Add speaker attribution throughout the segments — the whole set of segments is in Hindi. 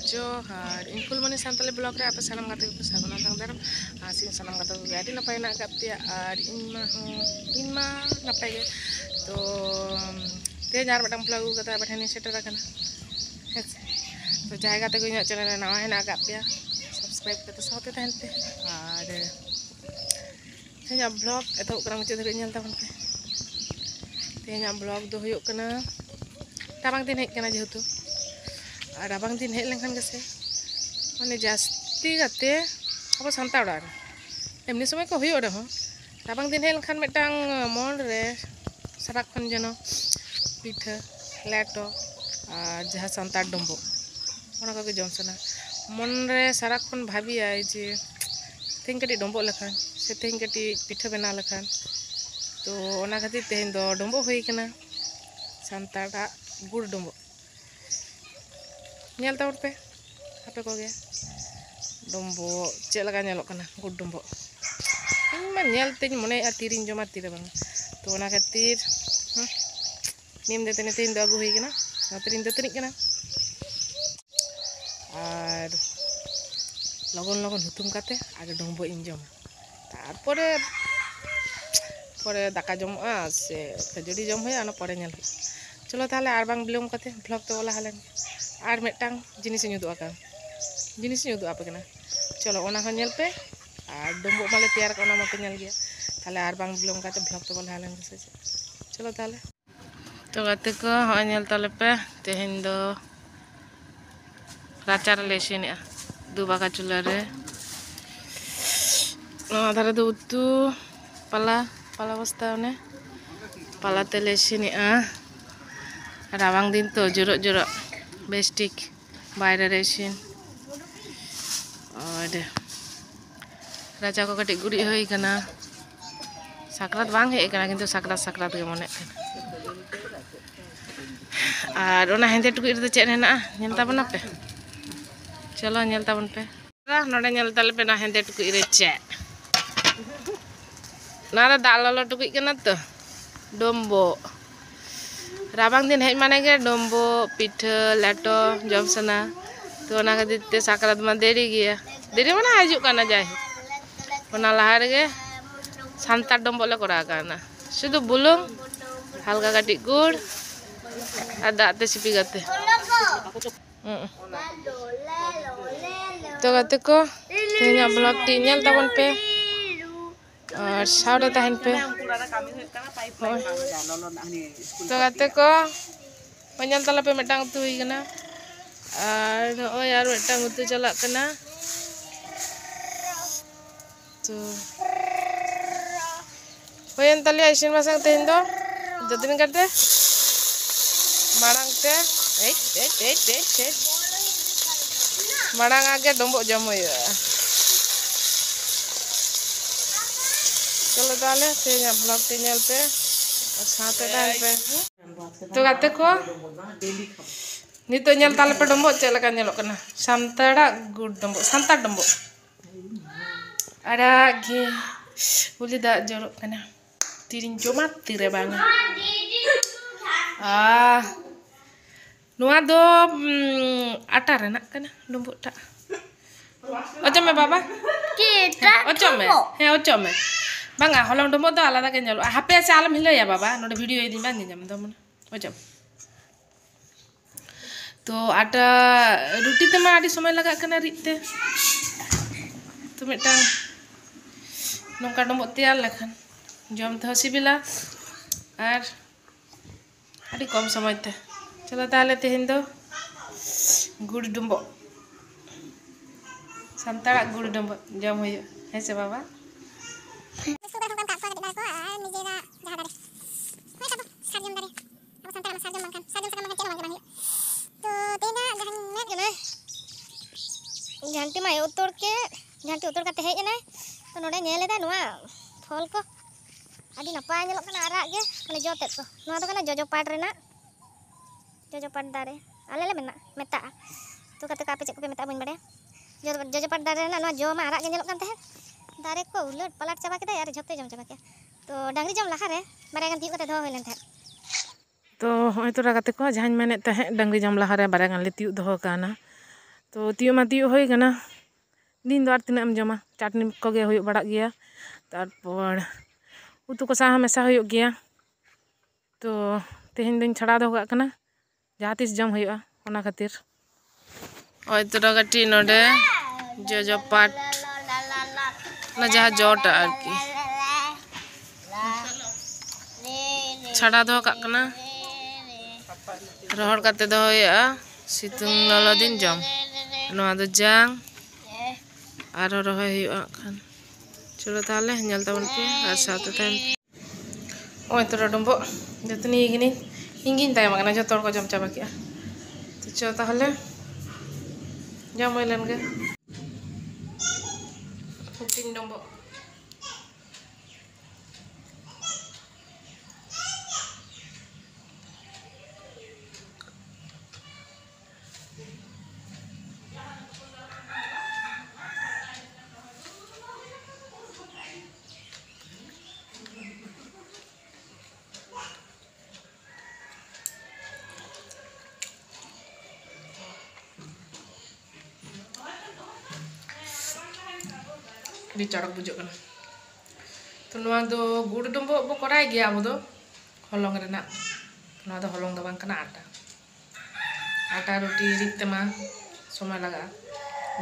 Speaker 1: जोहार इन फुलमणि सानताली ब्लॉग रे आपे सानाम गाते को सागुना तंग दाराम आसिन सानाम गाते को आडी नपाय ना गाते आर इन मा नपाय गे तो ते जार बटम ब्लॉग गाता बठेनी सेटर kana तो जाय गाते को इन चैनल नवा हेना गाते सब्सक्राइब करते साथे तहन पे और तेना ब्लॉग एतो करा मुचे धरि नेल ताबन पे तेना ब्लॉग दो हुयो कना राबांग दिन हेज कना जेहेतु और राबांग दिन हेज लेनखान गेसे माने जास्ती गाते अब सान्ताड़ ओड़ा एमनी समय को हुयो रहो राबांग दिन हेज लेनखान मिटांग मन रे सारा खन जनो पिठा लेटो और जहाँ सान्ताड़ डम्बो ओना को जम सना मन रे सारा खन भाबी आय जे तेन कटी डम्बो लेखान से तेन कटी पिठा बना लेखान तो ओना खातिर तेन दो डम्बो हुई कना सान्ताड़ा गुड़ डम्बो नेल ताउर पे आपे को गया डम्बो चे लगा नेलो कना गुड़ डम्बो इन मा नेल तेन मने आ तीरिन जमा तीरे बांग तो ओना खातिर नीम दे तेन तीन दो अगु हुई कना नतरिन दो तनिक कना और लगन लगन हुतुम काते आगे डम्बो इन जम तारपरे परे दाका जमआ से खजड़ी जम होया ना परे नेल चलो ताहले आर बांग बिलोम काते ब्लॉग तो ओला हालेन आर मिटांग जिनिस इन उदुआ का जिनिस इन उदुआ पे कना चलो ओना हो नेल पे और डम्बो माले तैयार का ओना मा पे नेल गया ताहले आर बांग बिलोम काते ब्लॉग तो ओला हालेन से चलो ताहले तो गाते को हो नेल ताले पे तेहेन दो राचार ले इसिनेआ दुबाका चुला रे धारे दो उतु pala basta one pala tele sini rawang din to jorok bestik bayre resin और राजा को कटी गुड़ी होई कना साकरात बांग हे कना किंतु साकरात के मने और ओना हेंदे टुकुई रे चेन हेना नेल ताबन पे चलो नेल ताबन पे नोडे नेल ताले पे ना हेंदे टुकुई रे चे ना दा ललो टुकुई कना तो डम्बो राबांग दिन हेज माने गे डम्बो पिठा लेटो जम सना तो ओना खातिर ते साकरात मा देरी गया देरी माने हाजुक काना जाय ओना लहा रे सान्ताड़ डम्बो ले करा काना शुधु बुलुंग हल्का काटी गुड़ और दाग ते सिपी गाते तो गाते को तेना ब्लॉग टी नेल ताबन पे और साउडे तहन पे तो गाते को पंजल तला पे मिटांग उतु हुई कना और ओय यार मिटांग उतु चला कना तो होयन तले इसिन मासांग तेन दो जतिन काटे माड़ांग ते माड़ांग आगे डम्बो जम होया चलो ताले तेना ब्लॉग टी नेल पे और साथे तहन पे तो गाते को नितो नेल ताले पे डम्बो चे लगा नेलो कना सान्ताड़ा गुड़ डम्बो सान्ताड़ डम्बो अड़ा गे उली दा जरो कना तीरिन जमा तीरे बांग नुआ दो आटा रेना कना डम्बो टा ओचो में बाबा
Speaker 2: kita
Speaker 1: ओचो में हे ओचो में बांगा हलंग डम्बो दो आलादा के नेलो हापे से आलम हिलया बाबा नोडे वीडियो इदिन बान निजम दो मन ओचो तो आटा रुटी ते मा आडी समय लगा कना रिते तो मिटांग नोंका डम्बो तैयार लेखान जम तो सिबिला और आडी कम समय ते चलो ताहले तेहेन दो गुड़ डम्बो सान्ताड़ा गुड़ डम्बो जम होयो हे से बाबा
Speaker 2: घंटी मा उतर के घंटी उतर का हेज ना तो नोडे नेलेदा नुआ फल को आदि नपाय नेलोग कना आराग गे माने जो तेत को नुआ दो कना जोजो पाट रेना जोजो पाट दारे आले ले मेता तो कते का पे चेक पे मेता बन बड़े जोजो पाट दारे ना नुआ जो मा आराग गे नेलोग कन तहे दारे को उलट पलट चाबा केदा यार झपते जम चाबा के तो डांगरी जम लहा रे बारे गान तियो कते दो होइलेन थे
Speaker 1: तो होय तो रागाते को जहां मेने तहे डांगरी जम लहा रे बारे गान ले तियो दो काना तो तियो मा तियो होई कना दिन दो आर तिना एम जमा चाटनी कोगे हुई बड़ा गया तारपर उतु को सा मेसा हुई गया तो तेहेन दिन छड़ा दो कना जहाँ तीस जम हुई ओना खातिर ओय तोरा गटी नोडे जो पाट ना जहाँ जोट आरकी छड़ा दो कना रोहड़ काते दो हुआ सितुंग ललो दिन जम नोआ दो जांग आरो रोहय हुआ खान चलो ताले नेल ताबन पे आर साथे तान ओय तोरा डम्बो जतनी गिनी इंगिन तायम कना जो तोर को जम चाबा किया तो चलो ताले जम होइलन गे तीन डम्बो di chorok bujuk kana to noa do guड़ डम्बो बो कराय गया अब दो हलंग रेना नोa दो हलंग दो बांग kana आटा रोटी रिकते मा समय लगा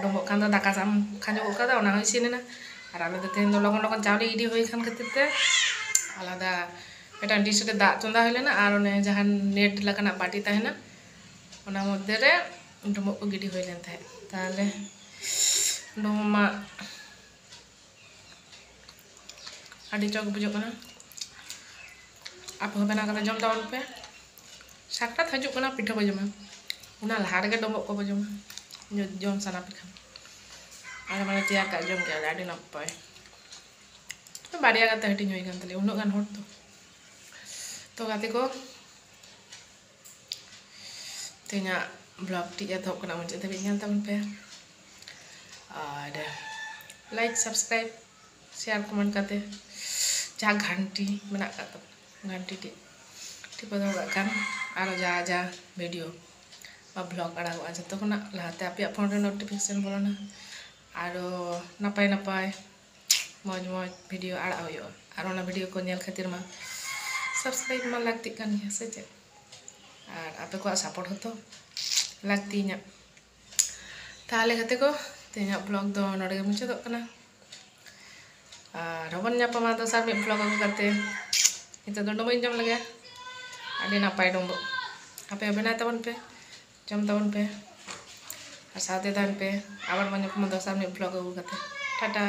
Speaker 1: डम्बो खान दो दाका साम खाजो को kada ona होइसिनेना आर आले दो तेन दो लगन लगन चावले इडी होई खान खातिर ते आलादा एटा डिश रे दा चंदा हइलेना आर ओने जहान नेट लकना बाटी ताहेना ओना मध्य रे डम्बो को गिडी होइलेन थाय ताले डम्बो मा आदि चौक बुझो कना आप बना कर जम तावन पे साकटा हजू कना पिठा को जमा उना लहार के डम्बो को जमा जम साना पिठा आर माने तैयार का जम के आदि नपाय तो बारिया का हटिंग होई कान तले उनो गान हट तो गाते को तेना ब्लॉग टी या थोक कना मुझे तबे नेल तावन पे और लाइक सब्सक्राइब शेयर कमेंट करते जहाँ घंटी मेना घंटी टिपा कान और जहाँ जहाँ वीडियो ब्लॉग आड़ा जो लहाते आप फोन रे नोटिफिकेशन बोलोना और नपाय नपाय मौज मौज वीडियो आड़ा हो और वीडियो को नेल खातिर मा सब्सक्राइब मा लगती कान गया से चे और आपे को सपोर्ट होतो लगती ताले खाते को तेना ब्लॉग दो नोडे मुचाद कना और हबन ᱧᱟᱯᱟᱢᱟ दोसर में ब्लॉग अगू करते इतो दो डम्बो जम लगे आदि नापाय डम्बो आपे बना ताबन पे जम ताबन पे और साथे तान पे आबार बन ᱧᱟᱯᱟᱢᱟ दोसर में ब्लॉग अगू करते टाटा।